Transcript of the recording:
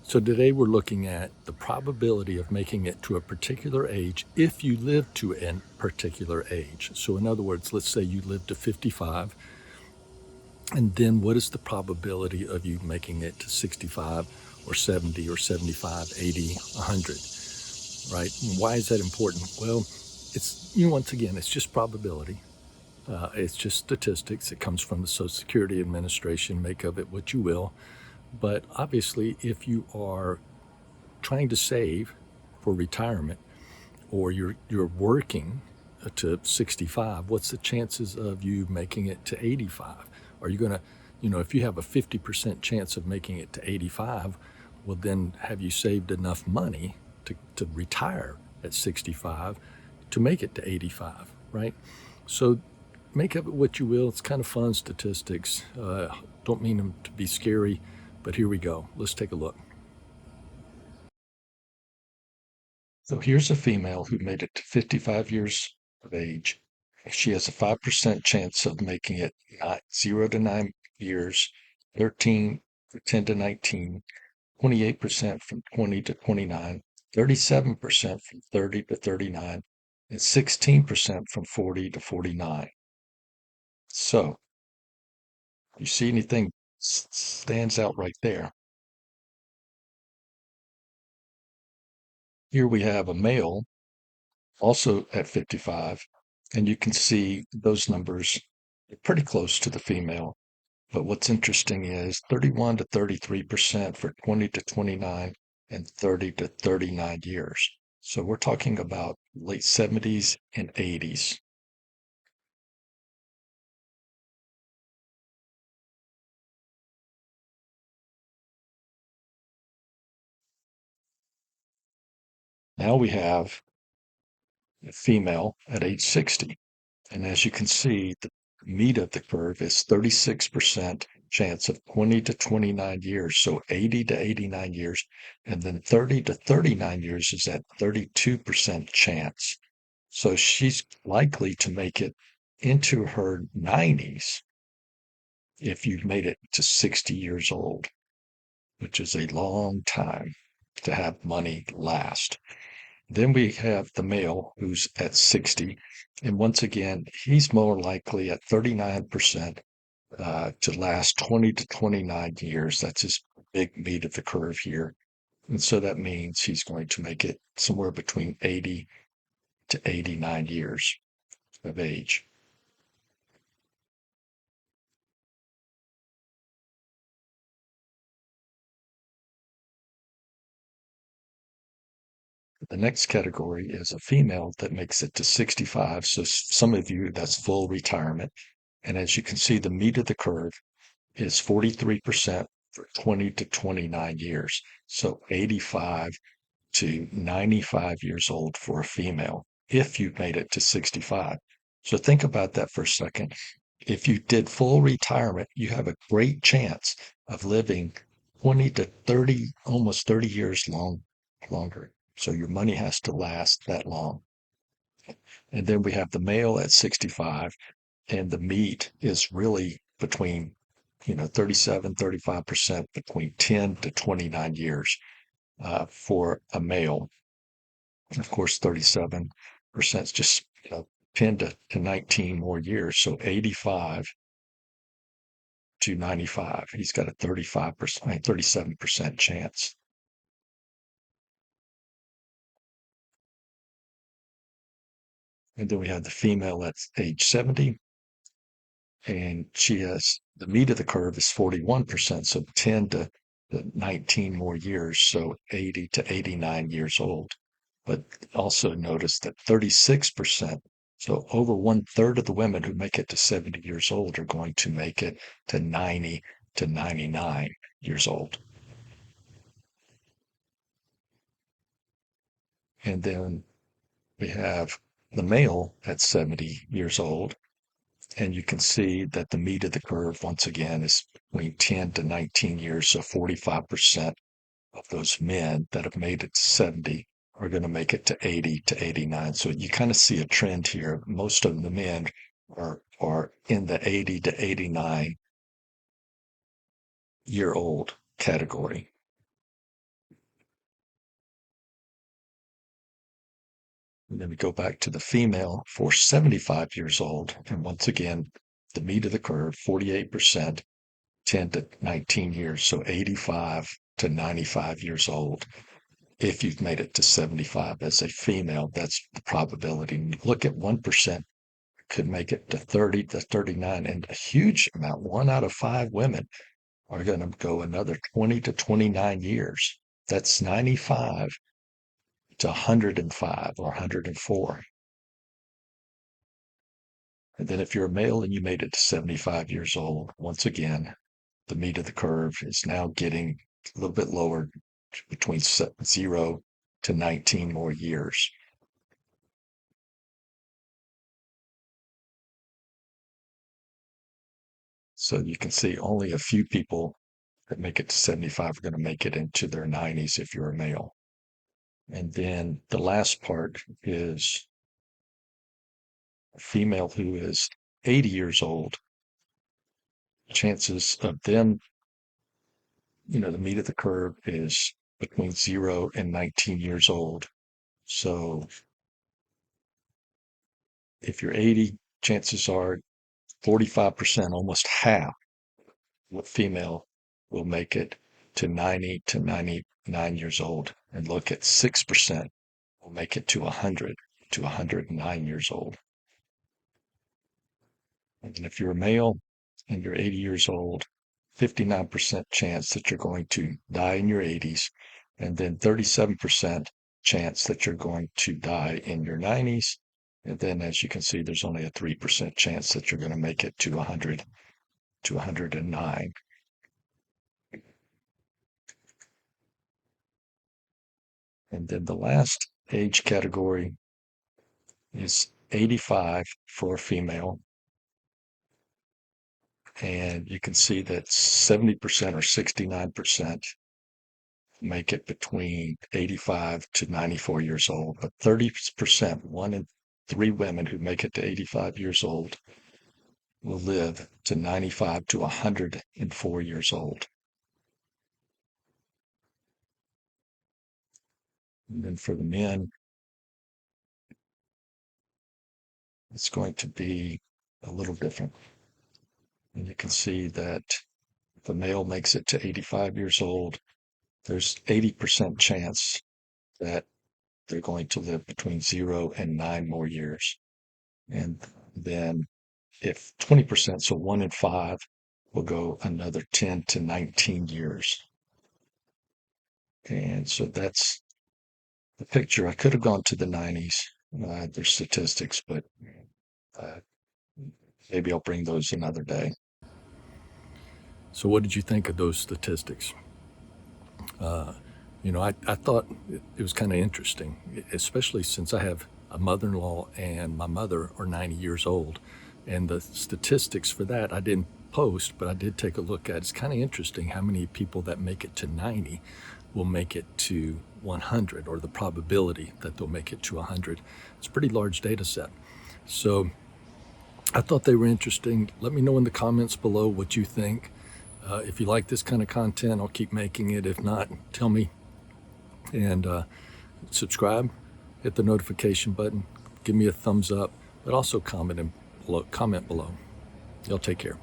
So today we're looking at the probability of making it to a particular age if you live to a particular age. So in other words, let's say you live to 55, and then what is the probability of you making it to 65 or 70 or 75, 80, 100, right? And why is that important? Well, once again, it's just probability. It's just statistics. It comes from the Social Security Administration. Make of it what you will. But obviously, if you are trying to save for retirement or you're working to 65, what's the chances of you making it to 85? Are you going to, if you have a 50% chance of making it to 85, well, then have you saved enough money to retire at 65 to make it to 85, right? So make of it what you will. It's kind of fun statistics. Don't mean them to be scary, but here we go. Let's take a look. So here's a female who made it to 55 years of age. She has a 5% chance of making it 0 to 9 years, 13 to 10 to 19, 28% from 20 to 29, 37% from 30 to 39, and 16% from 40 to 49. So, you see anything stands out right there? Here we have a male also at 55, and you can see those numbers are pretty close to the female. But what's interesting is 31 to 33% for 20 to 29 and 30 to 39 years. So we're talking about late 70s and 80s. Now we have a female at age 60. And as you can see, the meat of the curve is 36% chance of 20 to 29 years, so 80 to 89 years. And then 30 to 39 years is at 32% chance. So she's likely to make it into her 90s if you've made it to 60 years old, which is a long time to have money last. Then we have the male who's at 60. And once again, he's more likely at 39% to last 20 to 29 years. That's his big meat of the curve here. And so that means he's going to make it somewhere between 80 to 89 years of age. The next category is a female that makes it to 65. So some of you, that's full retirement. And as you can see, the meat of the curve is 43% for 20 to 29 years. So 85 to 95 years old for a female if you've made it to 65. So think about that for a second. If you did full retirement, you have a great chance of living 20 to 30, almost 30 years longer. So your money has to last that long. And then we have the male at 65, and the meat is really between 37, 35% between 10 to 29 years for a male. And of course, 37% is just 10 to 19 more years. So 85 to 95. He's got a 35%, 37% chance. And then we have the female at age 70, and she has the meat of the curve is 41%, so 10 to 19 more years, so 80 to 89 years old. But also notice that 36%, so over one third of the women who make it to 70 years old are going to make it to 90 to 99 years old. And then we have the male at 70 years old. And you can see that the meat of the curve, once again, is between 10 to 19 years. So 45% of those men that have made it to 70 are going to make it to 80 to 89. So you kind of see a trend here. Most of the men are in the 80 to 89-year-old category. And then we go back to the female for 75 years old. And once again, the meat of the curve, 48%, 10 to 19 years. So 85 to 95 years old. If you've made it to 75 as a female, that's the probability. Look at 1% could make it to 30 to 39, and a huge amount, 1 out of 5 women are going to go another 20 to 29 years. That's 95 to 105 or 104. And then if you're a male and you made it to 75 years old, once again, the meat of the curve is now getting a little bit lower, between 0 to 19 more years. So you can see only a few people that make it to 75 are going to make it into their 90s if you're a male. And then the last part is a female who is 80 years old. Chances of them, the meat of the curve is between 0 and 19 years old. So if you're 80, chances are 45%, almost half, what female will make it to 90 to 99 years old. And look at 6% will make it to 100 to 109 years old. And if you're a male and you're 80 years old, 59% chance that you're going to die in your 80s, and then 37% chance that you're going to die in your 90s. And then, as you can see, there's only a 3% chance that you're going to make it to 100 to 109. And then the last age category is 85 for a female. And you can see that 70% or 69% make it between 85 to 94 years old, but 30%, 1 in 3 women who make it to 85 years old, will live to 95 to 104 years old. And then for the men, it's going to be a little different. And you can see that if a male makes it to 85 years old, there's 80% chance that they're going to live between 0 and 9 more years. And then if 20%, so 1 in 5, will go another 10 to 19 years. And so that's the picture. I could have gone to the 90s. There's statistics, but uh, maybe I'll bring those another day. So what did you think of those statistics? I thought it was kind of interesting, especially since I have a mother-in-law and my mother are 90 years old. And the statistics for that I didn't post, but I did take a look at. It's kind of interesting how many people that make it to 90 will make it to 100, or the probability that they'll make it to 100. It's a pretty large data set. So I thought they were interesting. Let me know in the comments below what you think. If you like this kind of content, I'll keep making it. If not, tell me. And subscribe, hit the notification button, give me a thumbs up, but also comment below. Y'all take care.